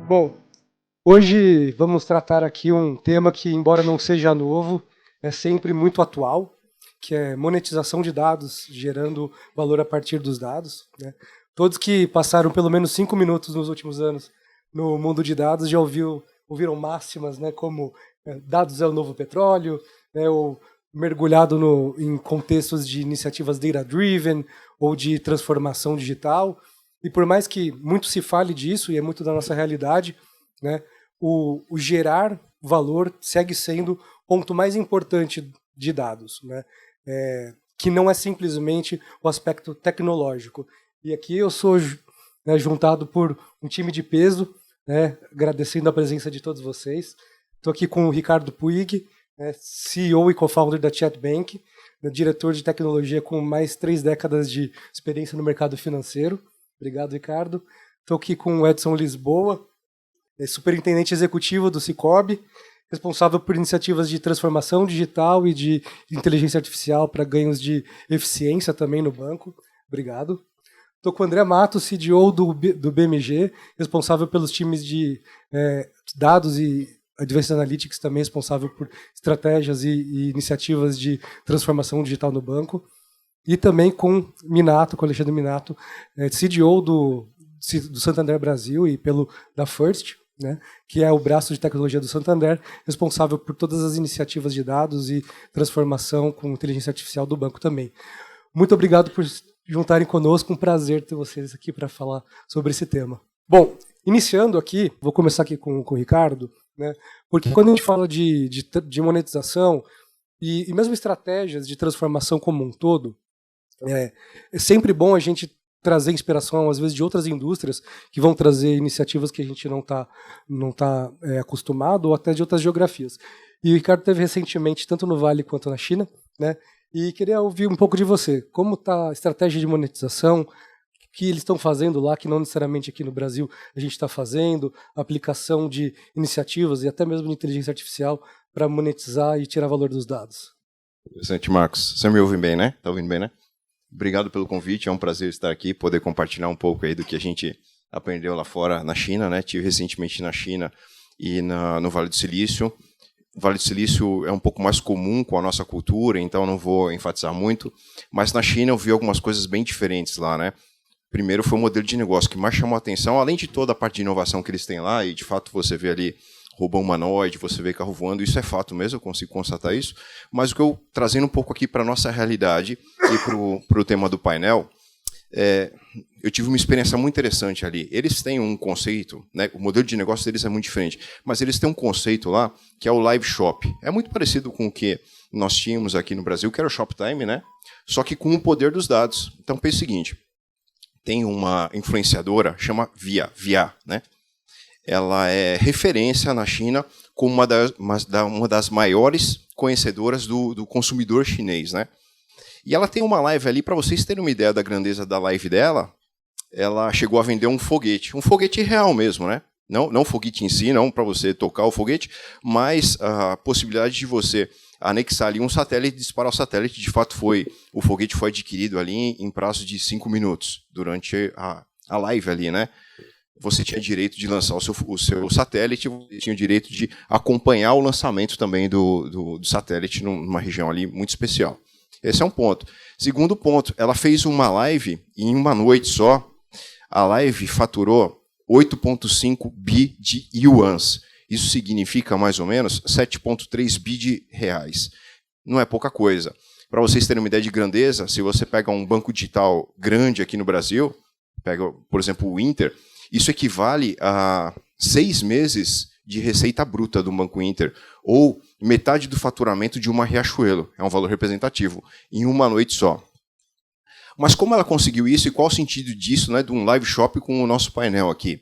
Bom, hoje vamos tratar aqui um tema que, embora não seja novo, é sempre muito atual, que é monetização de dados, gerando valor a partir dos dados, né? Todos que passaram pelo menos 5 minutos nos últimos anos no mundo de dados já ouviram máximas, né, como dados é o novo petróleo, né, ou mergulhado em contextos de iniciativas data-driven ou de transformação digital. E por mais que muito se fale disso, e é muito da nossa realidade, né, o gerar valor segue sendo o ponto mais importante de dados, né, que não é simplesmente o aspecto tecnológico. E aqui eu sou, né, juntado por um time de peso, né, agradecendo a presença de todos vocês. Estou aqui com o Ricardo Puig, né, CEO e co-founder da Chatbank, né, diretor de tecnologia com mais 3 décadas de experiência no mercado financeiro. Obrigado, Ricardo. Estou aqui com o Edson Lisboa, superintendente executivo do Sicoob, responsável por iniciativas de transformação digital e de inteligência artificial para ganhos de eficiência também no banco. Obrigado. Estou com o André Matos, CDO do BMG, responsável pelos times de dados e Advanced Analytics, também responsável por estratégias e iniciativas de transformação digital no banco. E também com Minato, com Alexandre Minato, CDO do Santander Brasil e da First, né, que é o braço de tecnologia do Santander, responsável por todas as iniciativas de dados e transformação com inteligência artificial do banco também. Muito obrigado por juntarem conosco, um prazer ter vocês aqui para falar sobre esse tema. Bom, iniciando aqui, vou começar aqui com o Ricardo, né, porque quando a gente fala de monetização e mesmo estratégias de transformação como um todo, é sempre bom a gente trazer inspiração, às vezes, de outras indústrias que vão trazer iniciativas que a gente não tá acostumado, ou até de outras geografias. E o Ricardo teve recentemente, tanto no Vale quanto na China, né? E queria ouvir um pouco de você. Como está a estratégia de monetização? O que eles estão fazendo lá, que não necessariamente aqui no Brasil a gente está fazendo, aplicação de iniciativas e até mesmo de inteligência artificial para monetizar e tirar valor dos dados. Interessante, Marcos. Você me ouve bem, né? Está ouvindo bem, né? Obrigado pelo convite, é um prazer estar aqui, poder compartilhar um pouco aí do que a gente aprendeu lá fora na China, né? Tive recentemente na China e no Vale do Silício. O Vale do Silício é um pouco mais comum com a nossa cultura, então não vou enfatizar muito, mas na China eu vi algumas coisas bem diferentes lá, né? Primeiro foi o modelo de negócio que mais chamou a atenção, além de toda a parte de inovação que eles têm lá, e de fato você vê ali robô humanoide, você vê carro voando, isso é fato mesmo, eu consigo constatar isso, mas o que eu trazendo um pouco aqui para a nossa realidade e para o tema do painel, eu tive uma experiência muito interessante ali. Eles têm um conceito, né, o modelo de negócio deles é muito diferente, mas eles têm um conceito lá que é o live shop. É muito parecido com o que nós tínhamos aqui no Brasil, que era o Shoptime, né? Só que com o poder dos dados. Então, pense o seguinte, tem uma influenciadora, chama Via, né? Ela é referência na China como uma das maiores conhecedoras do consumidor chinês, né? E ela tem uma live ali, para vocês terem uma ideia da grandeza da live dela, ela chegou a vender um foguete real mesmo, né? Não o foguete em si, não para você tocar o foguete, mas a possibilidade de você anexar ali um satélite e disparar o satélite. De fato, o foguete foi adquirido ali em prazo de 5 minutos, durante a live ali, né? Você tinha direito de lançar o seu satélite, você tinha o direito de acompanhar o lançamento também do satélite numa região ali muito especial. Esse é um ponto. Segundo ponto, ela fez uma live e em uma noite só, a live faturou 8,5 bi de yuans. Isso significa mais ou menos 7,3 bi de reais. Não é pouca coisa. Para vocês terem uma ideia de grandeza, se você pega um banco digital grande aqui no Brasil, pega, por exemplo, o Inter, isso equivale a 6 meses de receita bruta do Banco Inter, ou metade do faturamento de uma Riachuelo. É um valor representativo, em uma noite só. Mas como ela conseguiu isso e qual o sentido disso, né, de um live shop com o nosso painel aqui?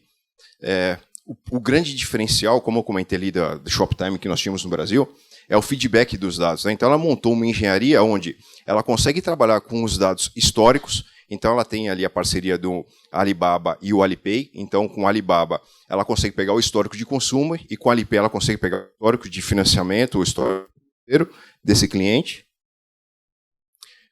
O grande diferencial, como eu comentei ali do Shoptime que nós tínhamos no Brasil, é o feedback dos dados, né? Então ela montou uma engenharia onde ela consegue trabalhar com os dados históricos. Então ela tem ali a parceria do Alibaba e o Alipay. Então com o Alibaba ela consegue pegar o histórico de consumo e com o Alipay ela consegue pegar o histórico de financiamento, o histórico desse cliente.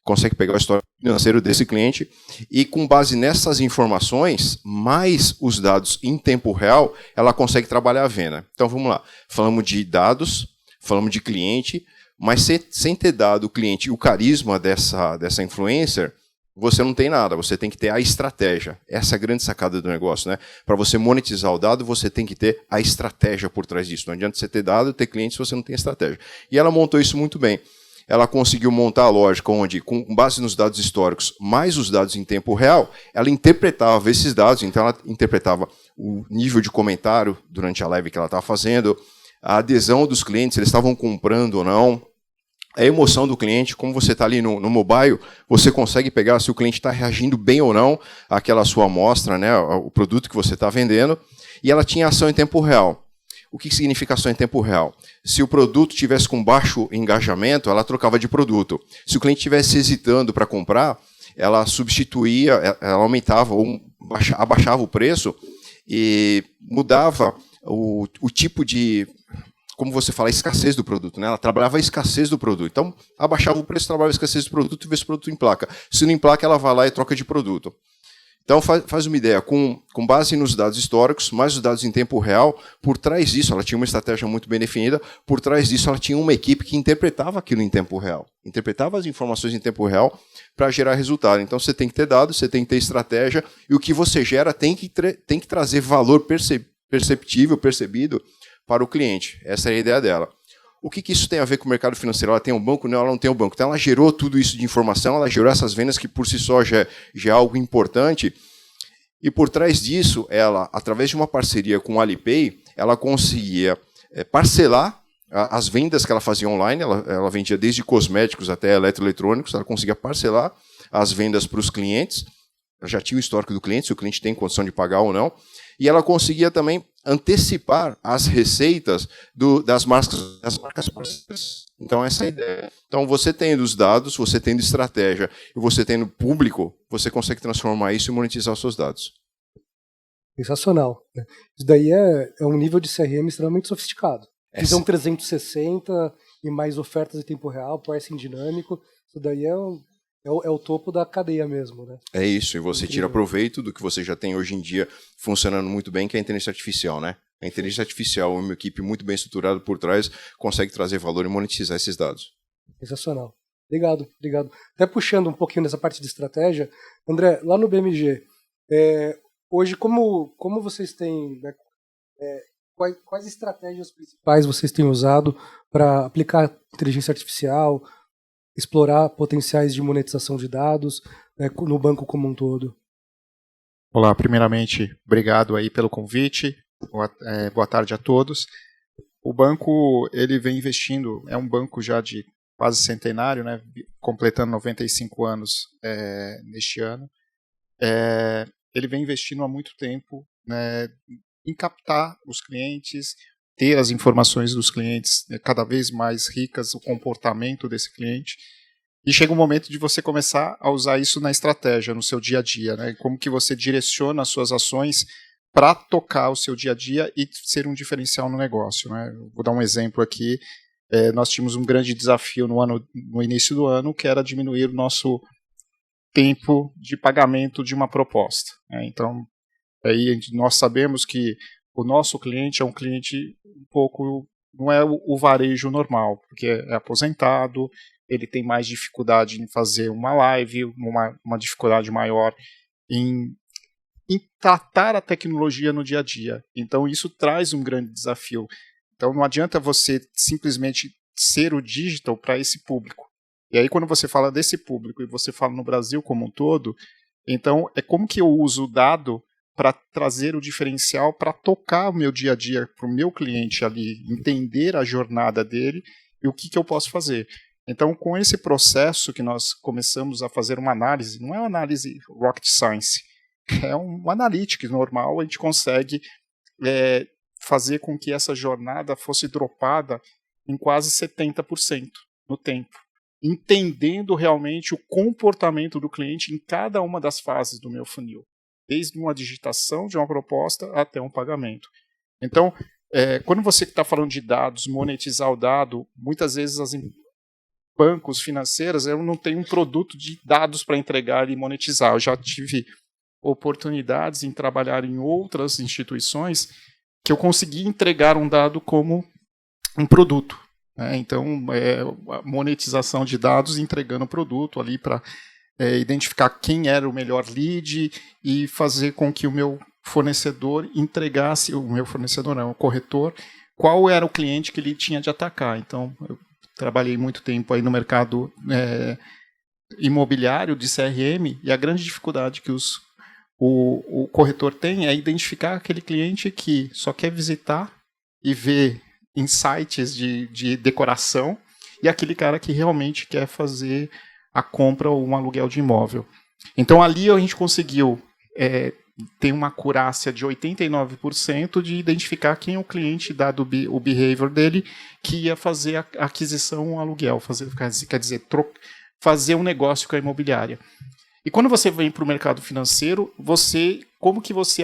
consegue pegar o histórico financeiro desse cliente e, com base nessas informações, mais os dados em tempo real, ela consegue trabalhar a venda. Então, vamos lá. Falamos de dados, falamos de cliente, mas sem ter dado o cliente e o carisma dessa influencer, você não tem nada, você tem que ter a estratégia. Essa é a grande sacada do negócio, né? Para você monetizar o dado, você tem que ter a estratégia por trás disso. Não adianta você ter dado, ter cliente, se você não tem estratégia. E ela montou isso muito bem. Ela conseguiu montar a lógica onde, com base nos dados históricos, mais os dados em tempo real, ela interpretava esses dados, então ela interpretava o nível de comentário durante a live que ela estava fazendo, a adesão dos clientes, eles estavam comprando ou não, a emoção do cliente, como você está ali no mobile, você consegue pegar se o cliente está reagindo bem ou não àquela sua amostra, né, o produto que você está vendendo, e ela tinha ação em tempo real. O que significa ação em tempo real? Se o produto tivesse com baixo engajamento, ela trocava de produto. Se o cliente estivesse hesitando para comprar, ela substituía, ela aumentava ou abaixava o preço e mudava o tipo de, como você fala, a escassez do produto, né? Ela trabalhava a escassez do produto. Então, abaixava o preço, trabalhava a escassez do produto e vê se o produto emplaca. Se não emplaca, ela vai lá e troca de produto. Então, faz uma ideia, com base nos dados históricos, mais os dados em tempo real, por trás disso, ela tinha uma estratégia muito bem definida, por trás disso ela tinha uma equipe que interpretava aquilo em tempo real, interpretava as informações em tempo real para gerar resultado. Então, você tem que ter dados, você tem que ter estratégia, e o que você gera tem que trazer valor perceptível, percebido para o cliente. Essa é a ideia dela. O que isso tem a ver com o mercado financeiro? Ela tem um banco? Não, ela não tem um banco. Então, ela gerou tudo isso de informação, ela gerou essas vendas que, por si só, já é algo importante. E, por trás disso, ela, através de uma parceria com o Alipay, ela conseguia parcelar as vendas que ela fazia online. Ela vendia desde cosméticos até eletroeletrônicos. Ela conseguia parcelar as vendas para os clientes. Ela já tinha o histórico do cliente, se o cliente tem condição de pagar ou não. E ela conseguia também antecipar as receitas das marcas parceiras. Então, essa é a ideia. Então, você tendo os dados, você tendo estratégia e você tendo público, você consegue transformar isso e monetizar os seus dados. Sensacional. Isso daí é um nível de CRM extremamente sofisticado. Visão 360 e mais ofertas em tempo real, pricing dinâmico. Isso daí é o topo da cadeia mesmo, né? É isso, e você tira proveito do que você já tem hoje em dia funcionando muito bem, que é a inteligência artificial, né? A inteligência artificial, uma equipe muito bem estruturada por trás, consegue trazer valor e monetizar esses dados. Sensacional. Obrigado. Até puxando um pouquinho dessa parte de estratégia, André, lá no BMG, hoje como vocês têm, né, quais estratégias principais vocês têm usado para aplicar inteligência artificial, explorar potenciais de monetização de dados, né, no banco como um todo? Olá, primeiramente, obrigado aí pelo convite. Boa tarde a todos. O banco, ele vem investindo, é um banco já de quase centenário, né, completando 95 anos neste ano. Ele vem investindo há muito tempo, né, em captar os clientes, ter as informações dos clientes cada vez mais ricas, o comportamento desse cliente, e chega um momento de você começar a usar isso na estratégia, no seu dia a dia, né? Como que você direciona as suas ações para tocar o seu dia a dia e ser um diferencial no negócio, né? Vou dar um exemplo aqui, nós tínhamos um grande desafio no início do ano, que era diminuir o nosso tempo de pagamento de uma proposta, né? Então, aí nós sabemos que o nosso cliente é um cliente um pouco, não é o varejo normal, porque é aposentado, ele tem mais dificuldade em fazer uma live, uma dificuldade maior em tratar a tecnologia no dia a dia. Então isso traz um grande desafio. Então não adianta você simplesmente ser o digital para esse público. E aí quando você fala desse público e você fala no Brasil como um todo, então é como que eu uso o dado para trazer o diferencial, para tocar o meu dia a dia para o meu cliente ali, entender a jornada dele e o que eu posso fazer. Então, com esse processo que nós começamos a fazer uma análise, não é uma análise rocket science, é uma analytics normal, a gente consegue fazer com que essa jornada fosse dropada em quase 70% no tempo, entendendo realmente o comportamento do cliente em cada uma das fases do meu funil, desde uma digitação de uma proposta até um pagamento. Então, quando você está falando de dados, monetizar o dado, muitas vezes bancos, financeiras, eu não tenho um produto de dados para entregar e monetizar. Eu já tive oportunidades em trabalhar em outras instituições que eu consegui entregar um dado como um produto. Então, a monetização de dados entregando o produto ali para identificar quem era o melhor lead e fazer com que o meu fornecedor entregasse, o meu fornecedor não, o corretor, qual era o cliente que ele tinha de atacar. Então, eu trabalhei muito tempo aí no mercado imobiliário de CRM, e a grande dificuldade que o corretor tem é identificar aquele cliente que só quer visitar e ver insights de decoração, e aquele cara que realmente quer fazer a compra ou um aluguel de imóvel. Então, ali a gente conseguiu ter uma acurácia de 89% de identificar quem é o cliente, dado o behavior dele, que ia fazer a aquisição ou aluguel, quer dizer, fazer um negócio com a imobiliária. E quando você vem para o mercado financeiro, como que você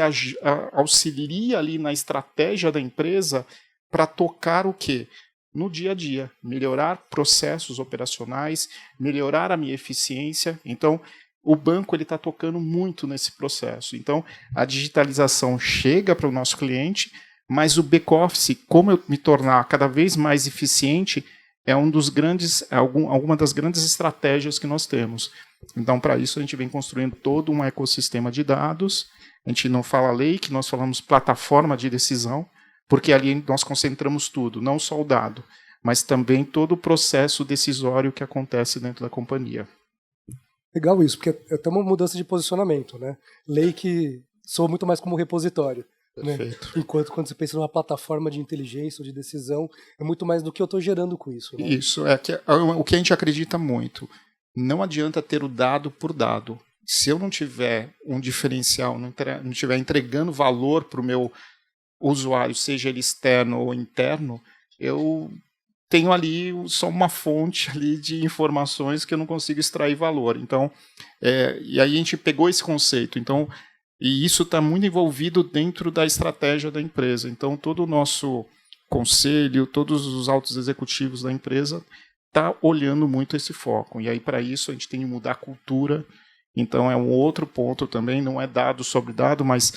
auxilia ali na estratégia da empresa para tocar o quê? No dia a dia, melhorar processos operacionais, melhorar a minha eficiência. Então, o banco está tocando muito nesse processo. Então, a digitalização chega para o nosso cliente, mas o back-office, como eu me tornar cada vez mais eficiente, é alguma das grandes estratégias que nós temos. Então, para isso, a gente vem construindo todo um ecossistema de dados. A gente não fala lake, nós falamos plataforma de decisão, porque ali nós concentramos tudo, não só o dado, mas também todo o processo decisório que acontece dentro da companhia. Legal isso, porque é até uma mudança de posicionamento, né? Lake soa muito mais como repositório. Perfeito. Né? Enquanto quando você pensa numa plataforma de inteligência ou de decisão, é muito mais do que eu estou gerando com isso. Né? Isso, o que a gente acredita muito. Não adianta ter o dado por dado. Se eu não tiver um diferencial, não estiver entregando valor para o meu usuário, seja ele externo ou interno, eu tenho ali só uma fonte ali de informações que eu não consigo extrair valor. Então, e aí a gente pegou esse conceito. Então, e isso está muito envolvido dentro da estratégia da empresa. Então, todo o nosso conselho, todos os altos executivos da empresa está olhando muito esse foco. E aí, para isso, a gente tem que mudar a cultura. Então, é um outro ponto também, não é dado sobre dado, mas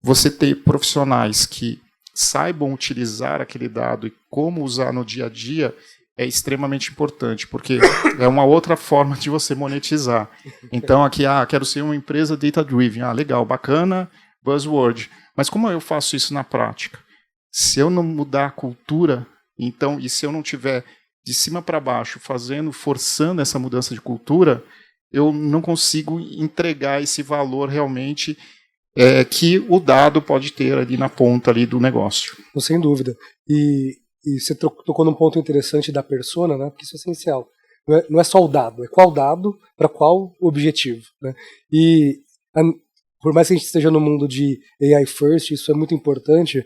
você ter profissionais que saibam utilizar aquele dado e como usar no dia a dia é extremamente importante, porque é uma outra forma de você monetizar. Então, aqui, quero ser uma empresa data-driven. Legal, bacana, buzzword. Mas como eu faço isso na prática? Se eu não mudar a cultura, então, e se eu não tiver de cima para baixo forçando essa mudança de cultura, eu não consigo entregar esse valor realmente que o dado pode ter ali na ponta ali do negócio. Sem dúvida. E você tocou num ponto interessante da persona, né? Porque isso é essencial. Não é só o dado, é qual dado para qual objetivo. Né? E por mais que a gente esteja no mundo de AI first, isso é muito importante.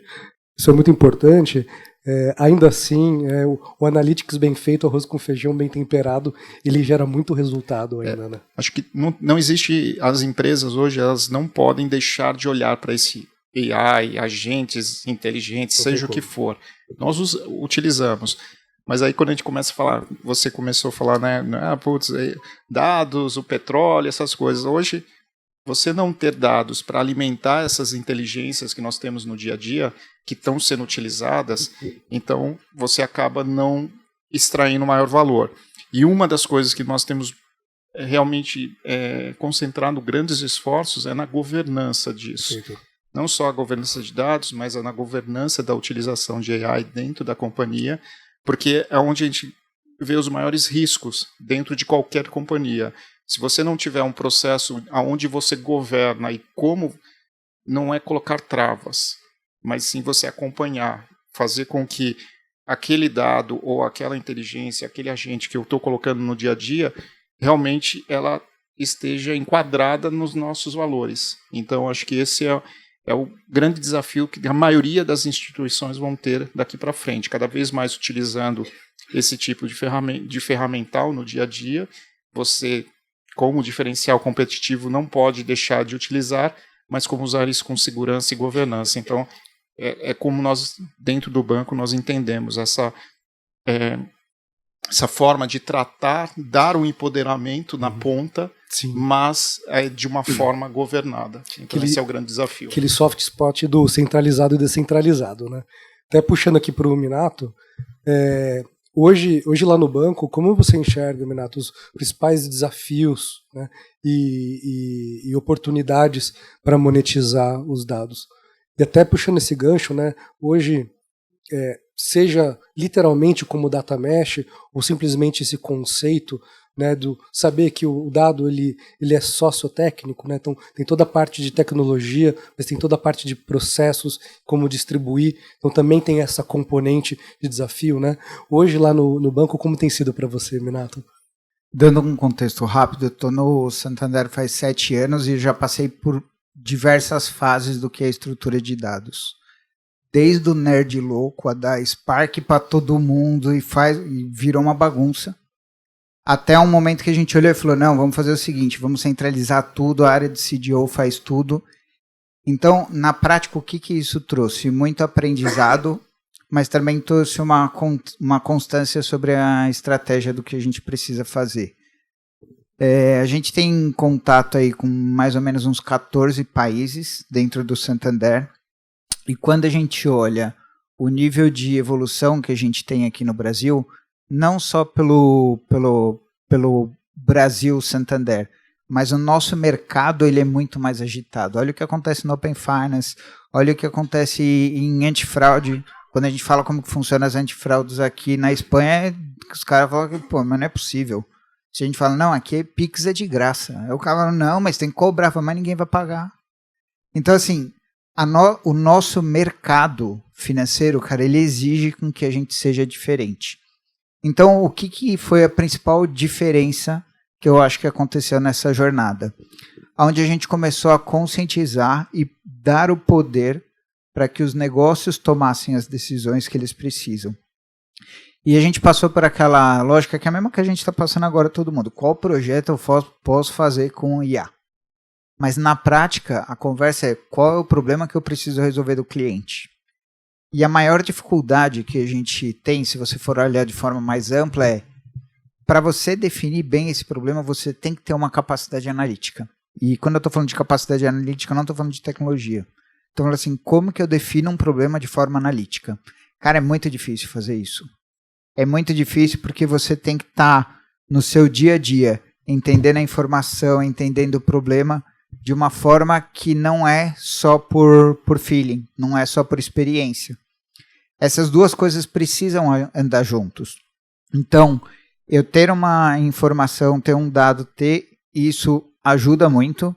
Ainda assim, o analytics bem feito, arroz com feijão bem temperado, ele gera muito resultado ainda. Né? Acho que não existe, as empresas hoje, elas não podem deixar de olhar para esse AI, agentes inteligentes, seja o que for. Nós utilizamos. Mas aí quando a gente começa a falar, você começou a falar, né, dados, o petróleo, essas coisas. Hoje, você não ter dados para alimentar essas inteligências que nós temos no dia a dia, que estão sendo utilizadas, então você acaba não extraindo maior valor. E uma das coisas que nós temos realmente concentrado grandes esforços é na governança disso. Sim. Não só a governança de dados, mas na governança da utilização de AI dentro da companhia, porque é onde a gente vê os maiores riscos dentro de qualquer companhia. Se você não tiver um processo onde você governa e como, não é colocar travas, mas sim você acompanhar, fazer com que aquele dado ou aquela inteligência, aquele agente que eu estou colocando no dia a dia, realmente ela esteja enquadrada nos nossos valores. Então, acho que esse é o grande desafio que a maioria das instituições vão ter daqui para frente, cada vez mais utilizando esse tipo de ferramental no dia a dia. Você, como diferencial competitivo, não pode deixar de utilizar, mas como usar isso com segurança e governança. Então, é como nós, dentro do banco, nós entendemos essa forma de tratar, dar um empoderamento na ponta, Sim. mas de uma forma governada. Então esse é o grande desafio. Aquele soft spot do centralizado e descentralizado, né? Até puxando aqui para o Minato, hoje lá no banco, como você enxerga, Minato, os principais desafios, né, e oportunidades para monetizar os dados? E até puxando esse gancho, né, hoje, seja literalmente como data mesh, ou simplesmente esse conceito, né, do saber que o dado ele é sociotécnico, né, então tem toda a parte de tecnologia, mas tem toda a parte de processos, como distribuir, então também tem essa componente de desafio, né? Hoje lá no banco, como tem sido para você, Minato? Dando um contexto rápido, eu estou no Santander faz 7 anos e já passei por diversas fases do que é a estrutura de dados. Desde o nerd louco a dar Spark para todo mundo e virou uma bagunça. Até um momento que a gente olhou e falou, não, vamos fazer o seguinte, vamos centralizar tudo, a área de CDO faz tudo. Então, na prática, o que isso trouxe? Muito aprendizado, mas também trouxe uma constância sobre a estratégia do que a gente precisa fazer. A gente tem contato aí com mais ou menos uns 14 países dentro do Santander, e quando a gente olha o nível de evolução que a gente tem aqui no Brasil, não só pelo Brasil Santander, mas o nosso mercado ele é muito mais agitado. Olha o que acontece no Open Finance, olha o que acontece em antifraude. Quando a gente fala como que funciona as antifraudes aqui na Espanha, os caras falam que, pô, mas não é possível. Se a gente fala, não, aqui Pix é de graça. Aí o cara fala, não, mas tem que cobrar, mas ninguém vai pagar. Então, assim, o nosso mercado financeiro, cara, ele exige com que a gente seja diferente. Então, o que foi a principal diferença que eu acho que aconteceu nessa jornada? Onde a gente começou a conscientizar e dar o poder para que os negócios tomassem as decisões que eles precisam. E a gente passou por aquela lógica que é a mesma que a gente está passando agora todo mundo. Qual projeto eu posso fazer com IA? Mas na prática, a conversa é qual é o problema que eu preciso resolver do cliente? E a maior dificuldade que a gente tem, se você for olhar de forma mais ampla, é para você definir bem esse problema, você tem que ter uma capacidade analítica. E quando eu estou falando de capacidade analítica, eu não estou falando de tecnologia. Então, assim, como que eu defino um problema de forma analítica? Cara, é muito difícil fazer isso. É muito difícil porque você tem que estar no seu dia a dia, entendendo a informação, entendendo o problema, de uma forma que não é só por feeling, não é só por experiência. Essas duas coisas precisam andar juntos. Então, eu ter uma informação, ter um dado, ter isso ajuda muito.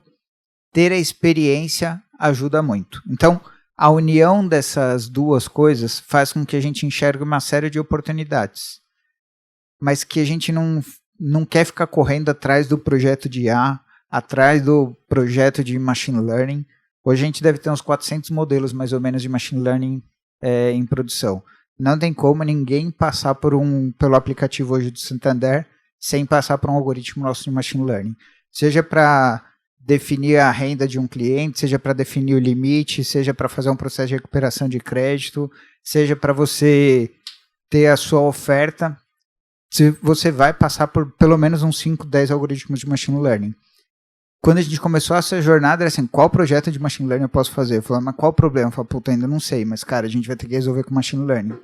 Ter a experiência ajuda muito. Então, a união dessas duas coisas faz com que a gente enxergue uma série de oportunidades. Mas que a gente não quer ficar correndo atrás do projeto de IA, atrás do projeto de machine learning. Hoje a gente deve ter uns 400 modelos mais ou menos de machine learning em produção. Não tem como ninguém passar pelo aplicativo hoje do Santander sem passar por um algoritmo nosso de machine learning. Seja para definir a renda de um cliente, seja para definir o limite, seja para fazer um processo de recuperação de crédito, seja para você ter a sua oferta, você vai passar por pelo menos uns 5, 10 algoritmos de machine learning. Quando a gente começou essa jornada, era assim, qual projeto de machine learning eu posso fazer? Eu falei, mas qual o problema? Eu falei, puta, ainda não sei, mas cara, a gente vai ter que resolver com machine learning.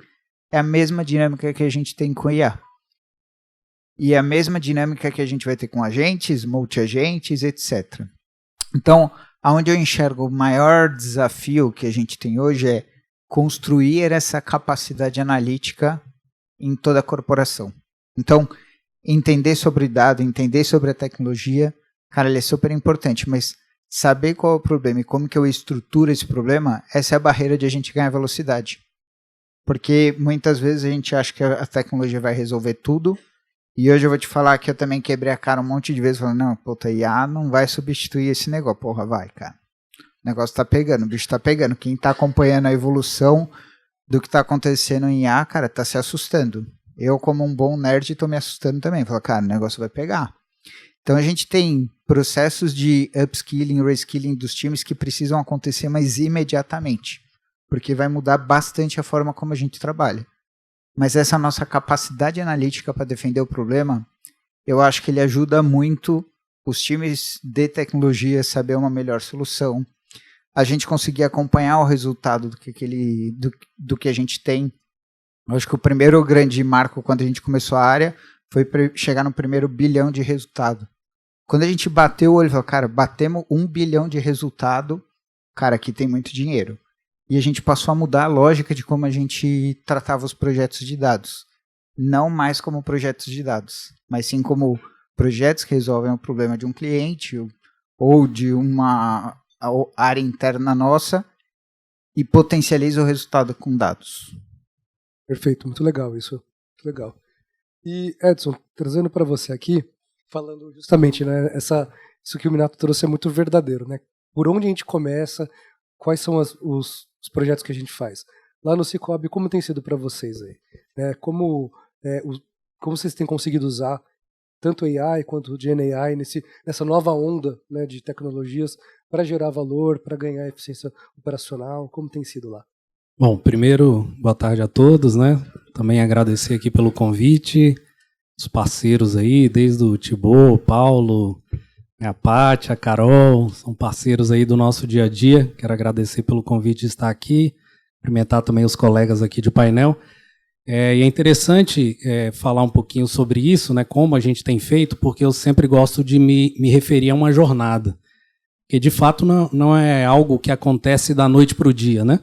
É a mesma dinâmica que a gente tem com IA. E é a mesma dinâmica que a gente vai ter com agentes, multi-agentes, etc. Então, aonde eu enxergo o maior desafio que a gente tem hoje é construir essa capacidade analítica em toda a corporação. Então, entender sobre dado, entender sobre a tecnologia, cara, ele é super importante, mas saber qual é o problema e como que eu estruturo esse problema, essa é a barreira de a gente ganhar velocidade. Porque muitas vezes a gente acha que a tecnologia vai resolver tudo, e hoje eu vou te falar que eu também quebrei a cara um monte de vezes, falando, não, puta, IA não vai substituir esse negócio. Porra, vai, cara. O negócio tá pegando, o bicho tá pegando. Quem tá acompanhando a evolução do que tá acontecendo em IA, cara, tá se assustando. Eu, como um bom nerd, tô me assustando também. Falo, cara, o negócio vai pegar. Então a gente tem processos de upskilling, reskilling dos times que precisam acontecer, mas imediatamente. Porque vai mudar bastante a forma como a gente trabalha. mas essa nossa capacidade analítica para defender o problema, eu acho que ele ajuda muito os times de tecnologia a saber uma melhor solução, a gente conseguir acompanhar o resultado do que a gente tem. Eu acho que o primeiro grande marco quando a gente começou a área foi chegar no primeiro bilhão de resultado. Quando a gente bateu o olho e falou, cara, batemos 1 bilhão de resultado, cara, aqui tem muito dinheiro. E a gente passou a mudar a lógica de como a gente tratava os projetos de dados. Não mais como projetos de dados, mas sim como projetos que resolvem o problema de um cliente ou de uma área interna nossa e potencializam o resultado com dados. Perfeito, muito legal isso. Muito legal. E, Edson, trazendo para você aqui, falando justamente, né, isso que o Minato trouxe é muito verdadeiro, né? Por onde a gente começa, quais são os projetos que a gente faz. Lá no Cicobi, como tem sido para vocês aí? Né? Como vocês têm conseguido usar tanto AI quanto o GenAI nessa nova onda, né, de tecnologias para gerar valor, para ganhar eficiência operacional? Como tem sido lá? Bom, primeiro, boa tarde a todos, né? Também agradecer aqui pelo convite, os parceiros aí, desde o Thibaut, o Paulo, a Paty, a Carol, são parceiros aí do nosso dia a dia. Quero agradecer pelo convite de estar aqui, cumprimentar também os colegas aqui de painel. E é interessante falar um pouquinho sobre isso, né? Como a gente tem feito, porque eu sempre gosto de me referir a uma jornada. Porque, de fato, não é algo que acontece da noite para o dia, né?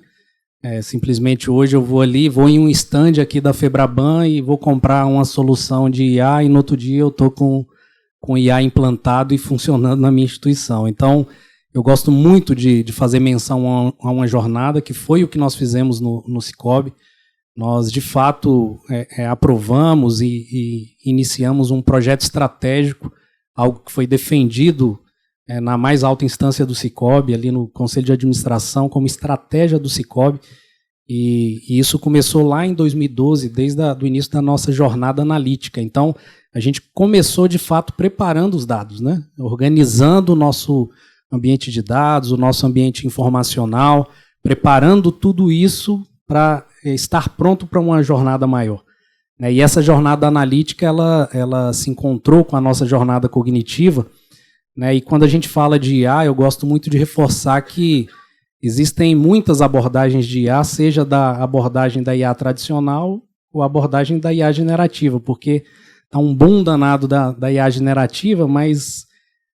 Simplesmente hoje eu vou ali, vou em um stand aqui da Febraban e vou comprar uma solução de IA e no outro dia eu estou com IA implantado e funcionando na minha instituição. Então, eu gosto muito de fazer menção a uma jornada, que foi o que nós fizemos no Cicobi. Nós, de fato, aprovamos e iniciamos um projeto estratégico, algo que foi defendido na mais alta instância do Cicobi, ali no Conselho de Administração, como estratégia do Cicobi. E isso começou lá em 2012, desde o início da nossa jornada analítica. Então, a gente começou, de fato, preparando os dados, né? Organizando o nosso ambiente de dados, o nosso ambiente informacional, preparando tudo isso para estar pronto para uma jornada maior. E essa jornada analítica ela se encontrou com a nossa jornada cognitiva, né? E quando a gente fala de IA, eu gosto muito de reforçar que existem muitas abordagens de IA, seja da abordagem da IA tradicional ou a abordagem da IA generativa, porque está um boom danado da IA generativa, mas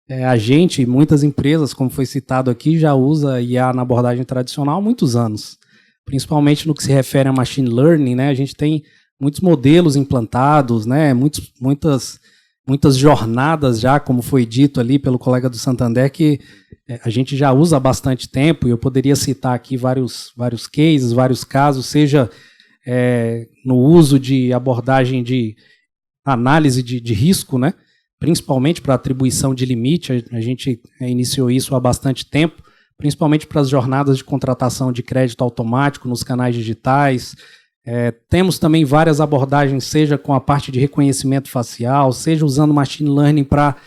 a gente, muitas empresas, como foi citado aqui, já usa IA na abordagem tradicional há muitos anos, principalmente no que se refere a machine learning, né? A gente tem muitos modelos implantados, né? Muitas jornadas já, como foi dito ali pelo colega do Santander, que a gente já usa há bastante tempo, e eu poderia citar aqui vários cases, vários casos, seja no uso de abordagem de análise de risco, né? Principalmente para atribuição de limite, a gente iniciou isso há bastante tempo, principalmente para as jornadas de contratação de crédito automático nos canais digitais. Temos também várias abordagens, seja com a parte de reconhecimento facial, seja usando machine learning para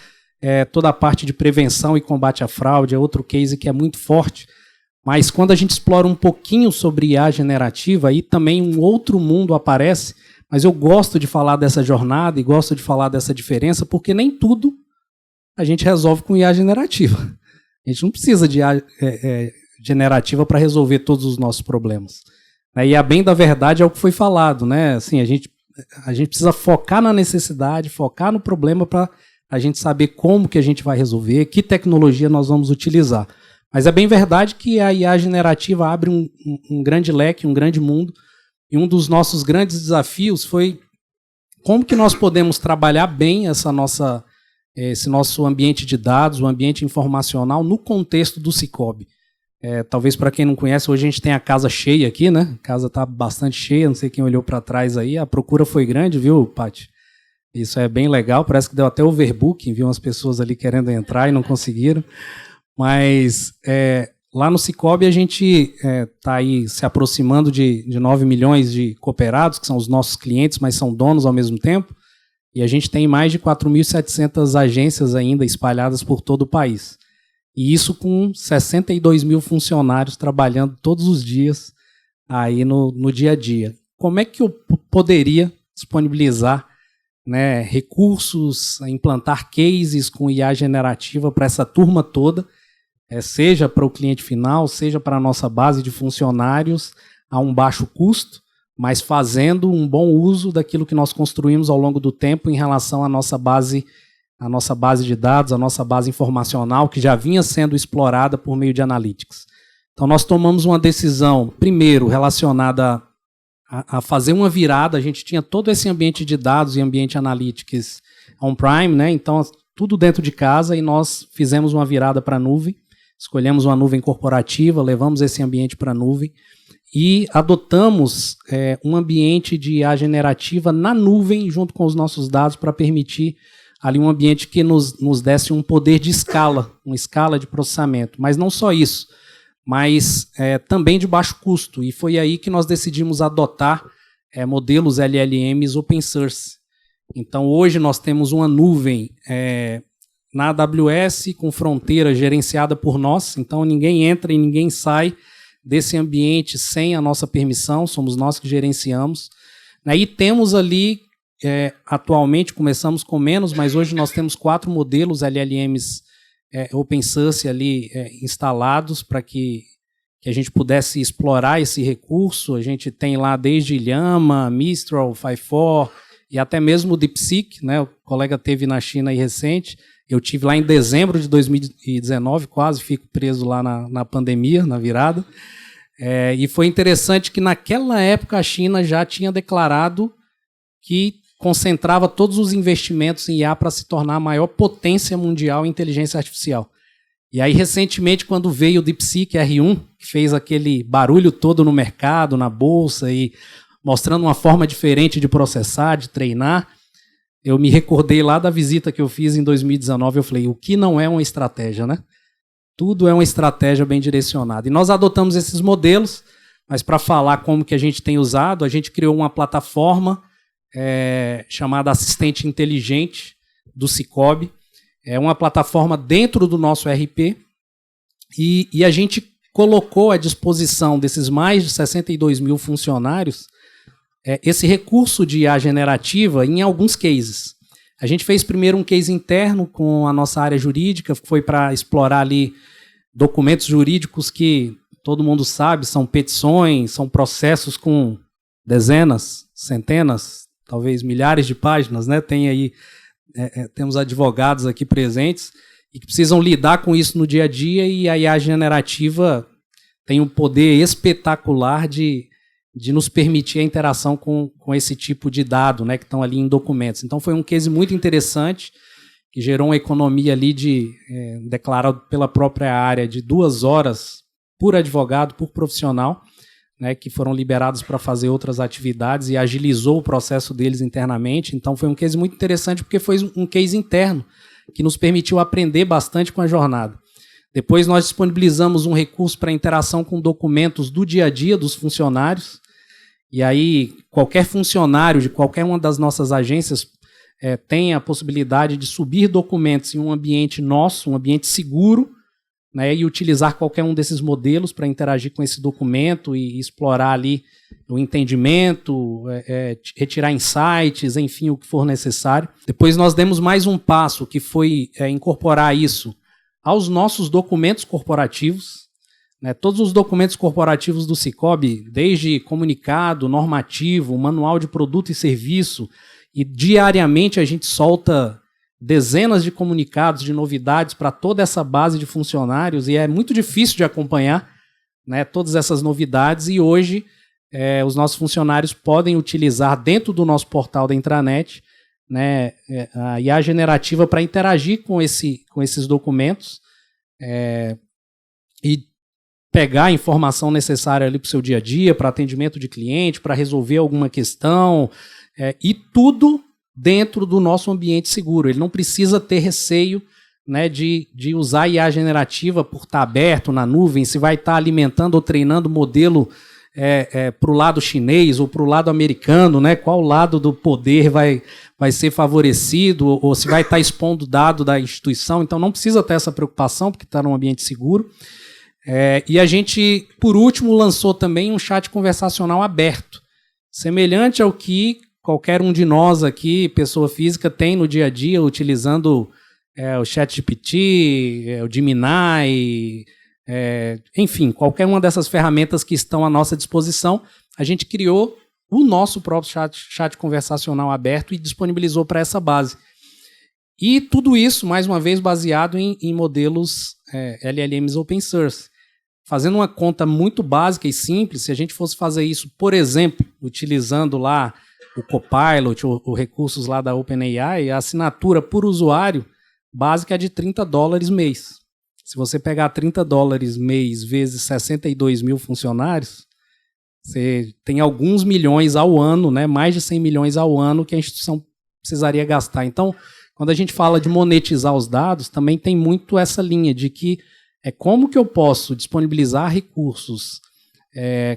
toda a parte de prevenção e combate à fraude, é outro case que é muito forte. Mas quando a gente explora um pouquinho sobre IA generativa, aí também um outro mundo aparece, mas eu gosto de falar dessa jornada e gosto de falar dessa diferença, porque nem tudo a gente resolve com IA generativa. A gente não precisa de IA generativa para resolver todos os nossos problemas. E a bem da verdade é o que foi falado, né? Assim, a gente precisa focar na necessidade, focar no problema para a gente saber como que a gente vai resolver, que tecnologia nós vamos utilizar. Mas é bem verdade que a IA generativa abre um grande leque, um grande mundo, e um dos nossos grandes desafios foi como que nós podemos trabalhar bem esse nosso ambiente de dados, o ambiente informacional, no contexto do Cicobi. Talvez para quem não conhece, hoje a gente tem a casa cheia aqui, né? A casa está bastante cheia, não sei quem olhou para trás aí, a procura foi grande, viu, Paty? Isso é bem legal, parece que deu até overbooking, viu umas pessoas ali querendo entrar e não conseguiram. Mas lá no Cicobi a gente está aí se aproximando de 9 milhões de cooperados, que são os nossos clientes, mas são donos ao mesmo tempo, e a gente tem mais de 4.700 agências ainda espalhadas por todo o país. E isso com 62 mil funcionários trabalhando todos os dias aí no dia a dia. como é que eu poderia disponibilizar, né, recursos, implantar cases com IA generativa para essa turma toda, seja para o cliente final, seja para a nossa base de funcionários, a um baixo custo, mas fazendo um bom uso daquilo que nós construímos ao longo do tempo em relação à nossa base de dados, a nossa base informacional, que já vinha sendo explorada por meio de analytics. Então, nós tomamos uma decisão, primeiro, relacionada a fazer uma virada. A gente tinha todo esse ambiente de dados e ambiente analytics on-prime, né? Então, tudo dentro de casa, e nós fizemos uma virada para a nuvem, escolhemos uma nuvem corporativa, levamos esse ambiente para a nuvem e adotamos um ambiente de IA generativa na nuvem, junto com os nossos dados, para permitir ali um ambiente que nos desse um poder de escala, uma escala de processamento. Mas não só isso, mas também de baixo custo. E foi aí que nós decidimos adotar modelos LLMs open source. Então, hoje nós temos uma nuvem na AWS com fronteira gerenciada por nós. Então, ninguém entra e ninguém sai desse ambiente sem a nossa permissão, somos nós que gerenciamos. E temos ali, atualmente, começamos com menos, mas hoje nós temos 4 modelos LLMs open source ali instalados para que a gente pudesse explorar esse recurso. A gente tem lá desde Llama, Mistral, Phi-4 e até mesmo o DeepSeek, né? O colega teve na China aí recente. Eu tive lá em dezembro de 2019, quase fico preso lá na pandemia, na virada. E foi interessante que naquela época a China já tinha declarado que concentrava todos os investimentos em IA para se tornar a maior potência mundial em inteligência artificial. E aí, recentemente, quando veio o DeepSeek R1, que fez aquele barulho todo no mercado, na bolsa, e mostrando uma forma diferente de processar, de treinar, eu me recordei lá da visita que eu fiz em 2019, eu falei, o que não é uma estratégia, né? Tudo é uma estratégia bem direcionada. E nós adotamos esses modelos, mas para falar como que a gente tem usado, a gente criou uma plataforma chamada Assistente Inteligente do Cicobi. É uma plataforma dentro do nosso RP e a gente colocou à disposição desses mais de 62 mil funcionários esse recurso de IA generativa em alguns cases. A gente fez primeiro um case interno com a nossa área jurídica, foi para explorar ali documentos jurídicos que todo mundo sabe, são petições, são processos com dezenas, centenas, talvez milhares de páginas, né? Tem aí, temos advogados aqui presentes e que precisam lidar com isso no dia a dia, e a IA generativa tem um poder espetacular de nos permitir a interação com esse tipo de dado, né, que estão ali em documentos. Então foi um case muito interessante, que gerou uma economia ali declarado pela própria área de 2 horas por advogado, por profissional, né, que foram liberados para fazer outras atividades e agilizou o processo deles internamente. Então foi um case muito interessante porque foi um case interno que nos permitiu aprender bastante com a jornada. Depois nós disponibilizamos um recurso para interação com documentos do dia a dia dos funcionários. E aí qualquer funcionário de qualquer uma das nossas agências tem a possibilidade de subir documentos em um ambiente nosso, um ambiente seguro, né, e utilizar qualquer um desses modelos para interagir com esse documento e explorar ali o entendimento, retirar insights, enfim, o que for necessário. Depois nós demos mais um passo, que foi incorporar isso aos nossos documentos corporativos, né, todos os documentos corporativos do Cicobi, desde comunicado, normativo, manual de produto e serviço, e diariamente a gente solta dezenas de comunicados, de novidades para toda essa base de funcionários, e é muito difícil de acompanhar, né, todas essas novidades, e hoje os nossos funcionários podem utilizar dentro do nosso portal da intranet, né, a IA generativa para interagir com esses documentos e pegar a informação necessária ali para o seu dia a dia, para atendimento de cliente, para resolver alguma questão, e tudo dentro do nosso ambiente seguro. Ele não precisa ter receio, né, de usar IA generativa por estar aberto na nuvem, se vai estar alimentando ou treinando o modelo para o lado chinês ou para o lado americano, né, qual lado do poder vai ser favorecido, ou se vai estar expondo dado da instituição. Então não precisa ter essa preocupação, porque está num ambiente seguro. E a gente, por último, lançou também um chat conversacional aberto. semelhante ao que qualquer um de nós aqui, pessoa física, tem no dia a dia, utilizando o ChatGPT, o Gemini, enfim, qualquer uma dessas ferramentas que estão à nossa disposição. A gente criou o nosso próprio chat conversacional aberto e disponibilizou para essa base. E tudo isso, mais uma vez, baseado em modelos LLMs open source. Fazendo uma conta muito básica e simples, se a gente fosse fazer isso, por exemplo, utilizando lá o Copilot ou recursos lá da OpenAI, a assinatura por usuário básica é de $30 mês. Se você pegar $30 mês vezes 62 mil funcionários, você tem alguns milhões ao ano, né, mais de 100 milhões ao ano que a instituição precisaria gastar. Então, quando a gente fala de monetizar os dados, também tem muito essa linha de que como que eu posso disponibilizar recursos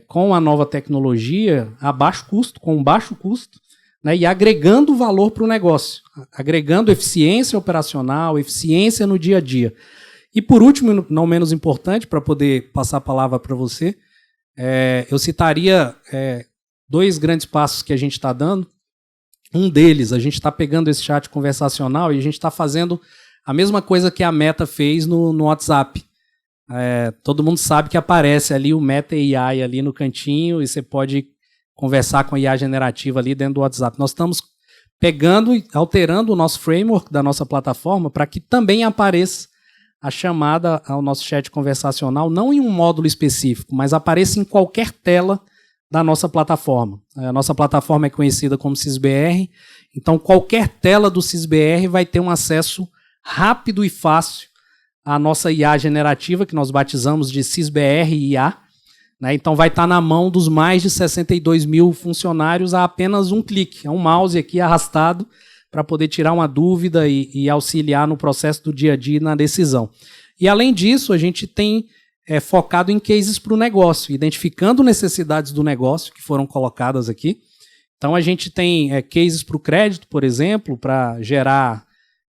com a nova tecnologia a baixo custo, com baixo custo, né, e agregando valor para o negócio, agregando eficiência operacional, eficiência no dia a dia. E por último, não menos importante, para poder passar a palavra para você, eu citaria 2 grandes passos que a gente está dando. Um deles, a gente está pegando esse chat conversacional e a gente está fazendo a mesma coisa que a Meta fez no WhatsApp. Todo mundo sabe que aparece ali o Meta AI ali no cantinho e você pode conversar com a IA generativa ali dentro do WhatsApp. Nós estamos pegando e alterando o nosso framework da nossa plataforma para que também apareça a chamada ao nosso chat conversacional, não em um módulo específico, mas apareça em qualquer tela da nossa plataforma. A nossa plataforma é conhecida como SysBR, então qualquer tela do SysBR vai ter um acesso rápido e fácil à nossa IA generativa, que nós batizamos de SysBR IA, né? Então vai estar na mão dos mais de 62 mil funcionários a apenas um clique, um mouse aqui arrastado para poder tirar uma dúvida e auxiliar no processo do dia a dia e na decisão. E além disso, a gente tem focado em cases para o negócio, identificando necessidades do negócio que foram colocadas aqui. Então a gente tem cases para o crédito, por exemplo, para gerar